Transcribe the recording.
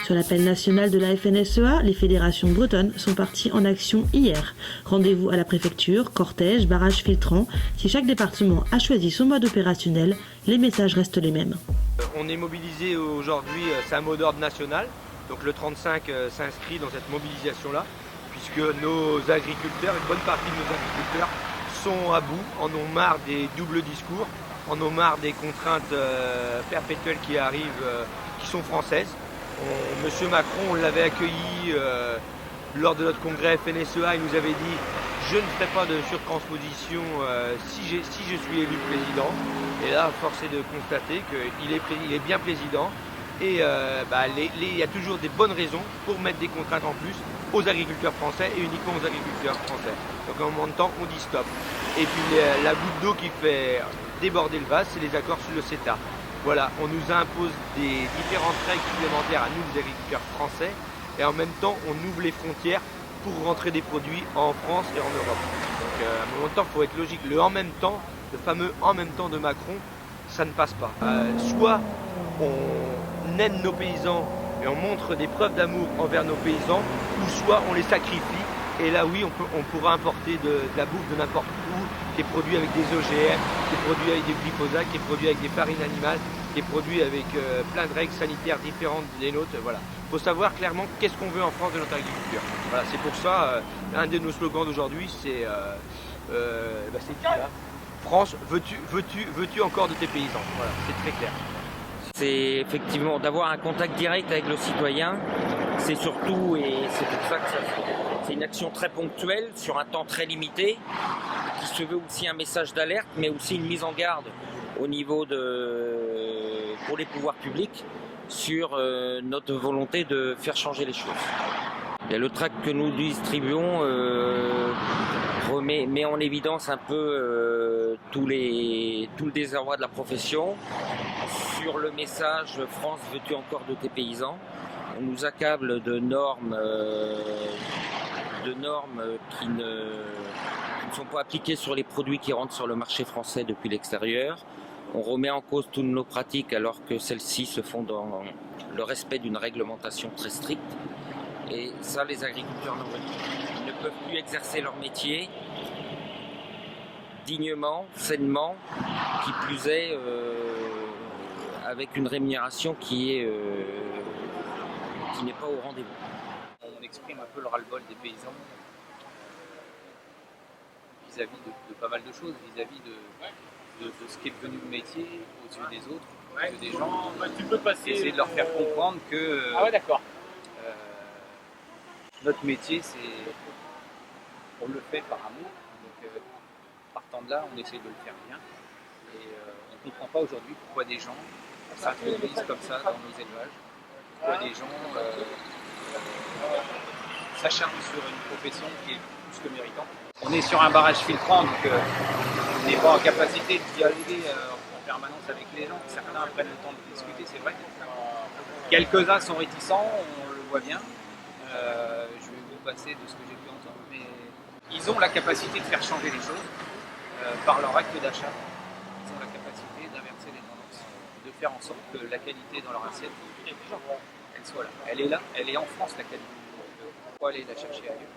Sur l'appel national de la FNSEA, les fédérations bretonnes sont parties en action hier. Rendez-vous à la préfecture, cortège, barrage filtrant. Si chaque département a choisi son mode opérationnel, les messages restent les mêmes. On est mobilisé aujourd'hui, c'est un mot d'ordre national. Donc le 35 s'inscrit dans cette mobilisation-là, puisque nos agriculteurs, une bonne partie de nos agriculteurs, sont à bout, en ont marre des doubles discours, en ont marre des contraintes perpétuelles qui arrivent, qui sont françaises. Monsieur Macron, on l'avait accueilli lors de notre congrès FNSEA, il nous avait dit « je ne ferai pas de surtransposition si je suis élu président ». Et là, force est de constater qu'il est bien président et il y a toujours des bonnes raisons pour mettre des contraintes en plus aux agriculteurs français et uniquement aux agriculteurs français. Donc à un moment de temps, on dit stop. Et puis la goutte d'eau qui fait déborder le vase, c'est les accords sur le CETA. Voilà, on nous impose des différentes règles supplémentaires à nous, les agriculteurs français, et en même temps, on ouvre les frontières pour rentrer des produits en France et en Europe. Donc à un moment de temps, il faut être logique. Le en même temps, le fameux en même temps de Macron, ça ne passe pas. Soit on aide nos paysans et on montre des preuves d'amour envers nos paysans, ou soit on les sacrifie. Et là, oui, on pourra importer de la bouffe de n'importe où, qui est produit avec des OGM, qui est produit avec des glyphosates, qui est produit avec des farines animales, qui est produit avec plein de règles sanitaires différentes des nôtres. Voilà. Il faut savoir clairement qu'est-ce qu'on veut en France de notre agriculture. Voilà, c'est pour ça, un de nos slogans d'aujourd'hui, c'est là. France, veux-tu encore de tes paysans? Voilà, c'est très clair. C'est effectivement d'avoir un contact direct avec le citoyen, c'est surtout, et c'est pour ça que c'est une action très ponctuelle, sur un temps très limité, qui se veut aussi un message d'alerte, mais aussi une mise en garde au niveau pour les pouvoirs publics sur notre volonté de faire changer les choses. Et le tract que nous distribuons met en évidence un peu tout le désarroi de la profession sur le message « France, veux-tu encore de tes paysans ?» On nous accable de normes qui ne sont pas appliquées sur les produits qui rentrent sur le marché français depuis l'extérieur. On remet en cause toutes nos pratiques alors que celles-ci se font dans le respect d'une réglementation très stricte. Et ça, les agriculteurs ne peuvent plus exercer leur métier dignement, sainement, qui plus est avec une rémunération qui n'est pas au rendez-vous. On exprime un peu le ras-le-bol des paysans vis-à-vis de pas mal de choses, vis-à-vis de ce qui est devenu le métier aux yeux des autres, aux yeux des gens. Tu peux passer. Essayer de leur faire comprendre que d'accord. notre métier, on le fait par amour. Donc, partant de là, on essaie de le faire bien. Et on ne comprend pas aujourd'hui pourquoi des gens s'introduisent comme ça dans nos élevages. Pourquoi des gens s'acharnent sur une profession qui est plus que méritante. On est sur un barrage filtrant, donc on n'est pas en capacité de dialoguer en permanence avec les gens. Certains prennent le temps de discuter, c'est vrai. Quelques-uns sont réticents, on le voit bien. Je vais vous passer de ce que j'ai pu entendre, mais ils ont la capacité de faire changer les choses par leur acte d'achat. Ils ont la capacité d'inverser les tendances, de faire en sorte que la qualité dans leur assiette, elle soit là. Elle est là, elle est en France la qualité. Pourquoi aller la chercher ailleurs?